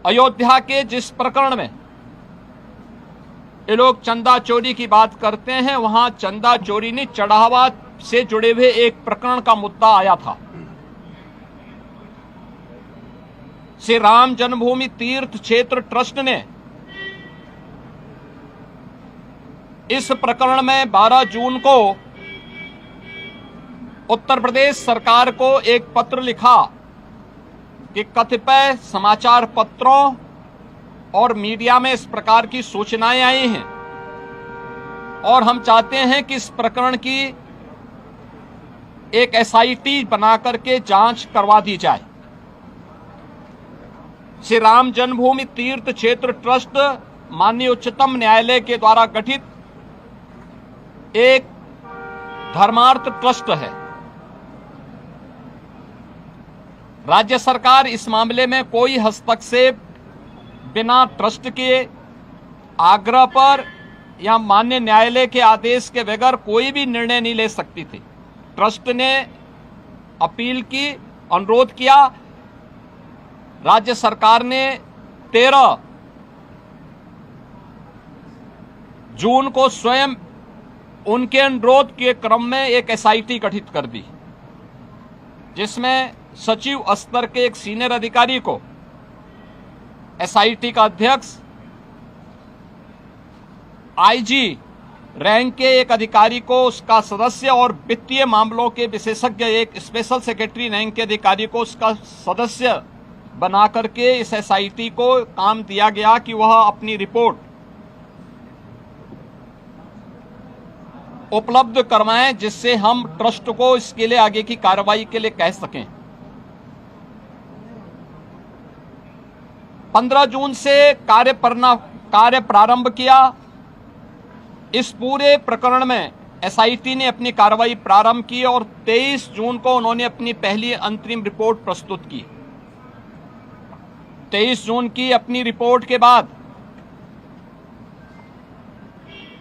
अयोध्या के जिस प्रकरण में ये लोग चंदा चोरी की बात करते हैं, वहां चंदा चोरी नहीं, चढ़ावा से जुड़े हुए एक प्रकरण का मुद्दा आया था। श्री राम जन्मभूमि तीर्थ क्षेत्र ट्रस्ट ने इस प्रकरण में 12 जून को उत्तर प्रदेश सरकार को एक पत्र लिखा कि कतिपय समाचार पत्रों और मीडिया में इस प्रकार की सूचनाएं आई हैं और हम चाहते हैं कि इस प्रकरण की एक एसआईटी बना करके जांच करवा दी जाए। श्री राम जन्मभूमि तीर्थ क्षेत्र ट्रस्ट माननीय उच्चतम न्यायालय के द्वारा गठित एक धर्मार्थ ट्रस्ट है। राज्य सरकार इस मामले में कोई हस्तक्षेप बिना ट्रस्ट के आग्रह पर या माननीय न्यायालय के आदेश के बगैर कोई भी निर्णय नहीं ले सकती थी। ट्रस्ट ने अपील की, अनुरोध किया। राज्य सरकार ने 13 जून को स्वयं उनके अनुरोध के क्रम में एक एसआईटी गठित कर दी, जिसमें सचिव स्तर के एक सीनियर अधिकारी को एसआईटी का अध्यक्ष, आईजी रैंक के एक अधिकारी को उसका सदस्य और वित्तीय मामलों के विशेषज्ञ एक स्पेशल सेक्रेटरी रैंक के अधिकारी को उसका सदस्य बना करके इस एसआईटी को काम दिया गया कि वह अपनी रिपोर्ट उपलब्ध करवाएं, जिससे हम ट्रस्ट को इसके लिए आगे की कार्रवाई के लिए कह सकें। 15 जून से कार्य प्रारंभ किया। इस पूरे प्रकरण में एसआईटी ने अपनी कार्रवाई प्रारंभ की और 23 जून को उन्होंने अपनी पहली अंतरिम रिपोर्ट प्रस्तुत की। 23 जून की अपनी रिपोर्ट के बाद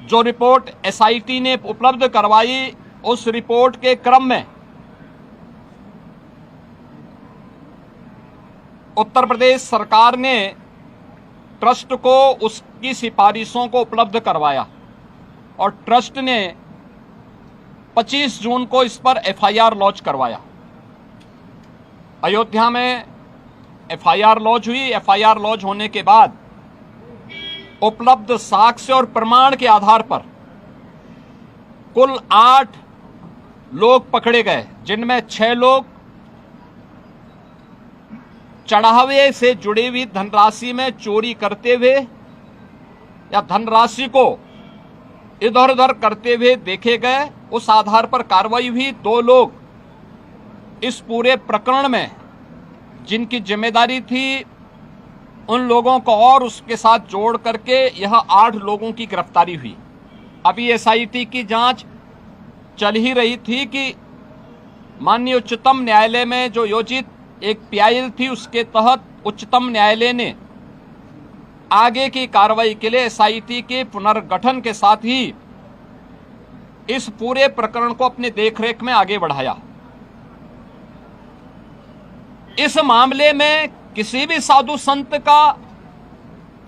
जो रिपोर्ट एसआईटी ने उपलब्ध करवाई, उस रिपोर्ट के क्रम में उत्तर प्रदेश सरकार ने ट्रस्ट को उसकी सिफारिशों को उपलब्ध करवाया और ट्रस्ट ने 25 जून को इस पर एफआईआर लॉन्च करवाया। अयोध्या में एफआईआर लॉन्च हुई। एफआईआर लॉन्च होने के बाद उपलब्ध साक्ष्य और प्रमाण के आधार पर कुल 8 लोग पकड़े गए, जिनमें 6 लोग चढ़ावे से जुड़ी हुई धनराशि में चोरी करते हुए या धनराशि को इधर उधर करते हुए देखे गए। उस आधार पर कार्रवाई हुई। 2 लोग इस पूरे प्रकरण में जिनकी जिम्मेदारी थी, उन लोगों को और उसके साथ जोड़ करके यह 8 लोगों की गिरफ्तारी हुई। अभी एसआईटी की जांच चल ही रही थी कि माननीय उच्चतम न्यायालय में जो योजित एक पीआईएल थी, उसके तहत उच्चतम न्यायालय ने आगे की कार्रवाई के लिए एसआईटी के पुनर्गठन के साथ ही इस पूरे प्रकरण को अपने देखरेख में आगे बढ़ाया। इस मामले में किसी भी साधु संत का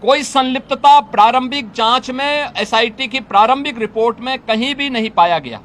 कोई संलिप्तता प्रारंभिक जांच में एसआईटी की प्रारंभिक रिपोर्ट में कहीं भी नहीं पाया गया।